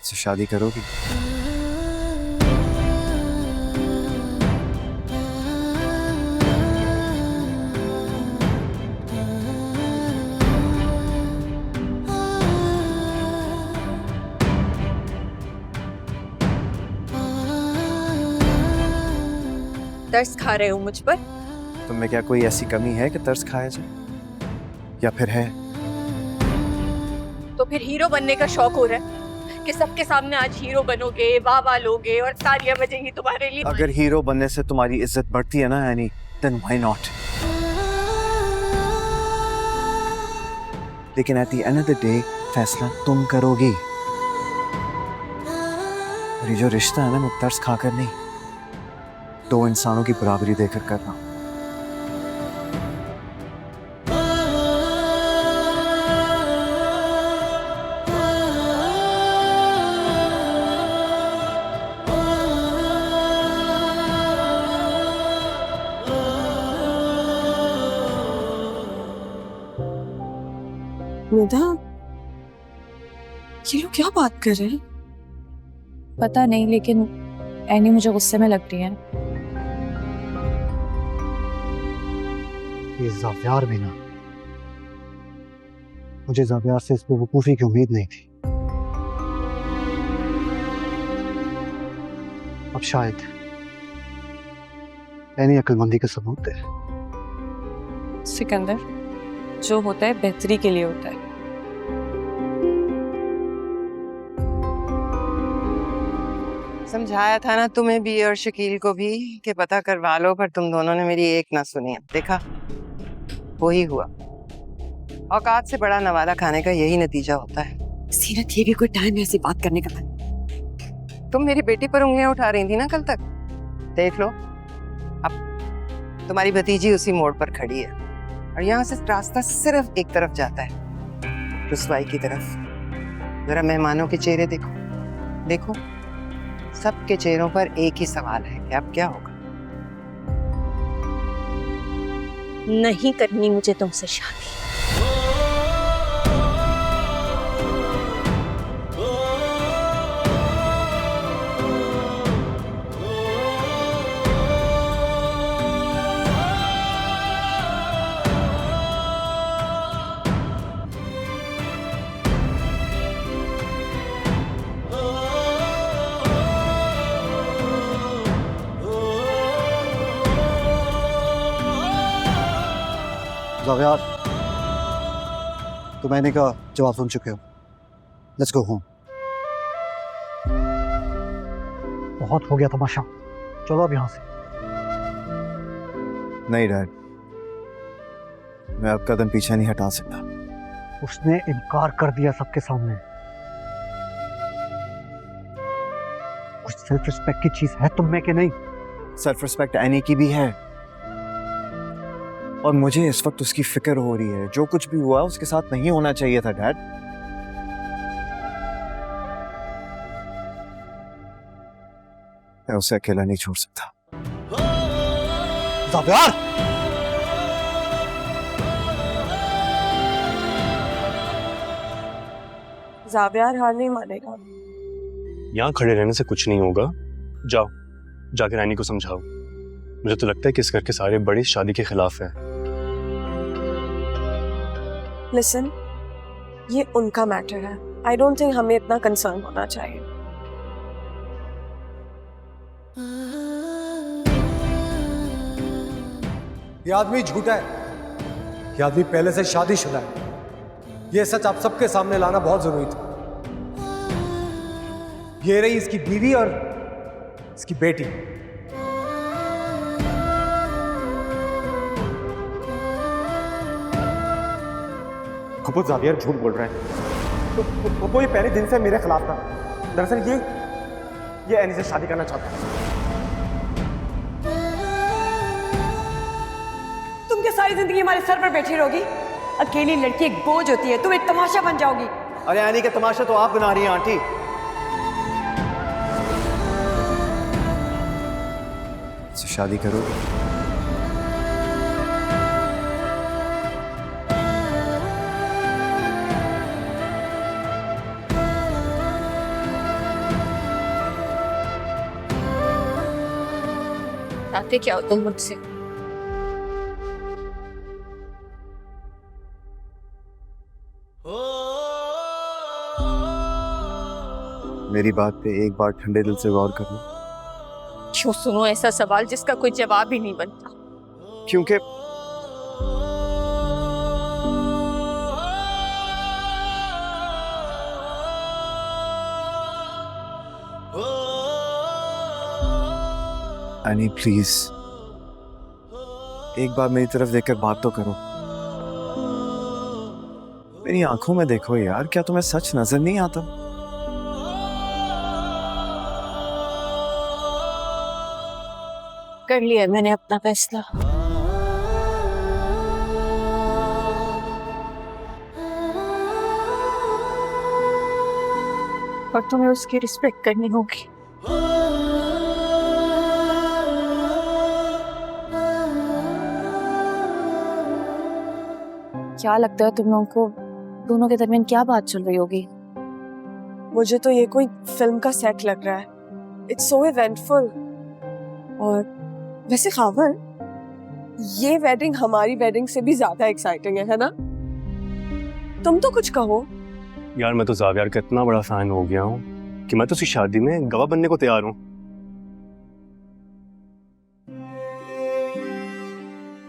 से शादी करोगी? तरस खा रहे हो मुझ पर? तुम में क्या कोई ऐसी कमी है कि तरस खाया जाए, या फिर है? तो फिर हीरो बनने का शौक हो रहा है कि सबके सामने आज हीरो बनोगे, वाह लोगे और तालियां बजेंगी तुम्हारे लिए। अगर हीरो बनने से तुम्हारी इज्जत बढ़ती है ना एनी, देन व्हाई नॉट? लेकिन at the end of the day फैसला तुम करोगी। और ये जो रिश्ता है ना, मैं तरस खाकर नहीं, दो इंसानों की बराबरी देकर कर रहा हूं। निधा, ये लोग क्या बात कर रहे हैं? पता नहीं, लेकिन एनी मुझे गुस्से में लग रही है। ये ज़ावियार भी ना, मुझे ज़ावियार से इस बेवकूफ़ी की उम्मीद नहीं थी। अब शायद एनी अक्लमंदी का सबूत है। सिकंदर, जो होता है बेहतरी के लिए होता है। समझाया था ना तुम्हें भी और शकील को भी कि पता करवा लो, पर तुम दोनों ने मेरी एक ना सुनी। देखा, वही हुआ। औकात से बड़ा नवाला खाने का यही नतीजा होता है। सीरत, ये भी कोई टाइम है ऐसी बात करने का? तुम मेरी बेटी पर उंगलियां उठा रही थी ना कल तक। देख लो, अब तुम्हारी भतीजी उसी मोड़ पर खड़ी है और यहाँ से रास्ता सिर्फ एक तरफ जाता है, रुसवाई की तरफ। जरा मेहमानों के चेहरे देखो, देखो, सबके चेहरों पर एक ही सवाल है कि अब क्या होगा। नहीं करनी मुझे तुमसे शादी। ज़ावियार, तो मैंने का जवाब सुन चुके हो। Let's go home. बहुत हो गया तमाशा, चलो अब यहाँ से। नहीं डैड, मैं अब कदम पीछे नहीं हटा सकता। उसने इनकार कर दिया सबके सामने। कुछ सेल्फ रिस्पेक्ट की चीज है तुम में कि नहीं? सेल्फ रिस्पेक्ट एनी की भी है, और मुझे इस वक्त उसकी फिक्र हो रही है। जो कुछ भी हुआ उसके साथ नहीं होना चाहिए था डैड। मैं उसे अकेला नहीं छोड़ सकता। ज़ावियार! ज़ावियार हार नहीं मानेगा। यहाँ खड़े रहने से कुछ नहीं होगा। जाओ, जाकर रानी को समझाओ। मुझे तो लगता है कि इस घर के सारे बड़े शादी के खिलाफ हैं। लिसन, ये उनका मैटर है। आई डोंट थिंक हमें इतना कंसर्न होना चाहिए। ये आदमी झूठा है, ये आदमी पहले से शादीशुदा है। ये सच आप सबके सामने लाना बहुत जरूरी था। ये रही इसकी बीवी और इसकी बेटी। खुद ज़ावियर झूठ बोल रहा है। वो ये पहले दिन से मेरे खिलाफ था। दरअसल ये एनी से शादी करना चाहता है। तुम क्या सारी जिंदगी हमारे सर पर बैठी रहोगी? अकेली लड़की एक बोझ होती है, तुम एक तमाशा बन जाओगी। अरे एनी के तमाशा तो आप बना रही हैं आंटी। शादी करोगी? चाहते क्या हो तुम मुझसे? मेरी बात पे एक बार ठंडे दिल से गौर कर लो। क्यों सुनो ऐसा सवाल जिसका कोई जवाब ही नहीं बनता? क्योंकि एनी प्लीज एक बार मेरी तरफ देखकर बात तो करो। मेरी आंखों में देखो यार, क्या तुम्हें सच नजर नहीं आता? कर लिया मैंने अपना फैसला। और तुम्हें उसकी रिस्पेक्ट करनी होगी। क्या लगता है तुम लोगों को दोनों के दरमियान क्या बात चल रही होगी? मुझे तो ये कोई फिल्म का सेट लग रहा है। It's so eventful. और वैसे खावर, ये वेडिंग हमारी वेडिंग से भी ज्यादा एक्साइटिंग है ना? तुम तो कुछ कहो। यार मैं तो जावियर का इतना बड़ा फैन हो गया हूँ कि मैं तो उसकी शादी में गवाह बनने को तैयार हूँ।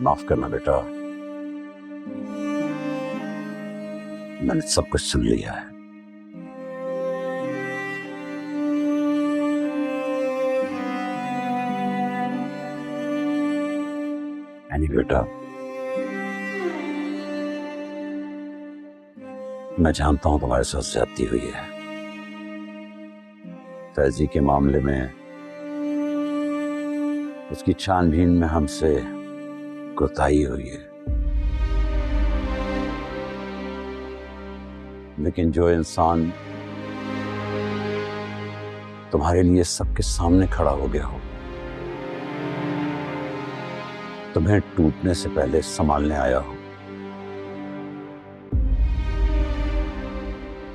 माफ करना बेटा, मैंने सब कुछ सुन लिया है। एनी बेटा, मैं जानता हूं तुम्हारे साथ ज्यादती हुई है। फैजी के मामले में उसकी छानबीन में हमसे कोताही हुई है, लेकिन जो इंसान तुम्हारे लिए सबके सामने खड़ा हो गया हो, तुम्हें टूटने से पहले संभालने आया हो,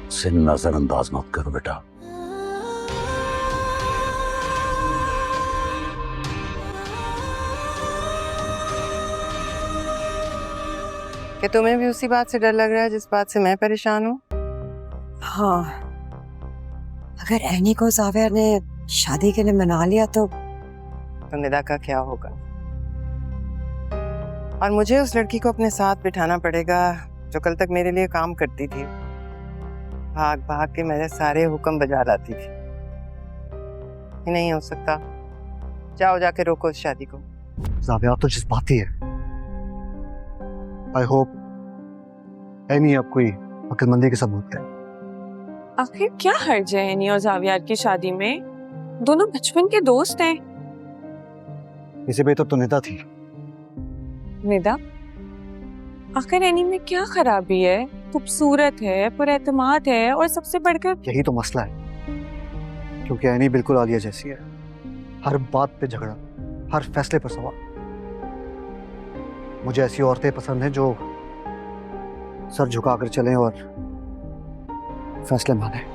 उसे नजरअंदाज मत करो बेटा। कि तुम्हें भी उसी बात से डर लग रहा है जिस बात से मैं परेशान हूँ? हाँ, अगर एनी को जावियर ने शादी के लिए मना लिया तो निदा का क्या होगा? और मुझे उस लड़की को अपने साथ बिठाना पड़ेगा जो कल तक मेरे लिए काम करती थी, भाग भाग के मेरे सारे हुक्म बजा लाती थी। ये नहीं हो सकता। जाओ जाके रोको उस शादी को। जाविया तो जज्बाती है। आई होप एनी आप कोई अक्लमंदी के सबूत है। आखिर क्या हर्ज है एनी और जावियार की शादी में? दोनों बचपन के दोस्त हैं। इसे बेहतर तो निदा थी। निदा? आखिर एनी में क्या खराबी है? खूबसूरत है, पुरएतमाद है और सबसे बढ़कर यही तो मसला है, क्योंकि एनी बिल्कुल आलिया जैसी है। हर बात पे झगड़ा, हर फैसले पर सवाल। मुझे ऐसी औरतें पसंद हैं जो सर झुकाकर चलें और फैसले माने।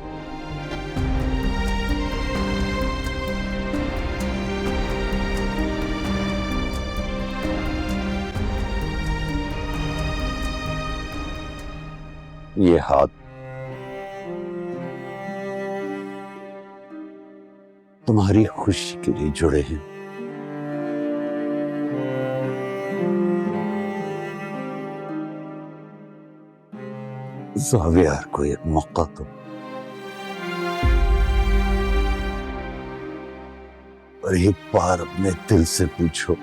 ये हाथ तुम्हारी खुशी के लिए जुड़े हैं। जावियर को एक मौका दो और एक बार अपने दिल से पूछो,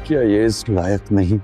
क्या ये इस लायक नहीं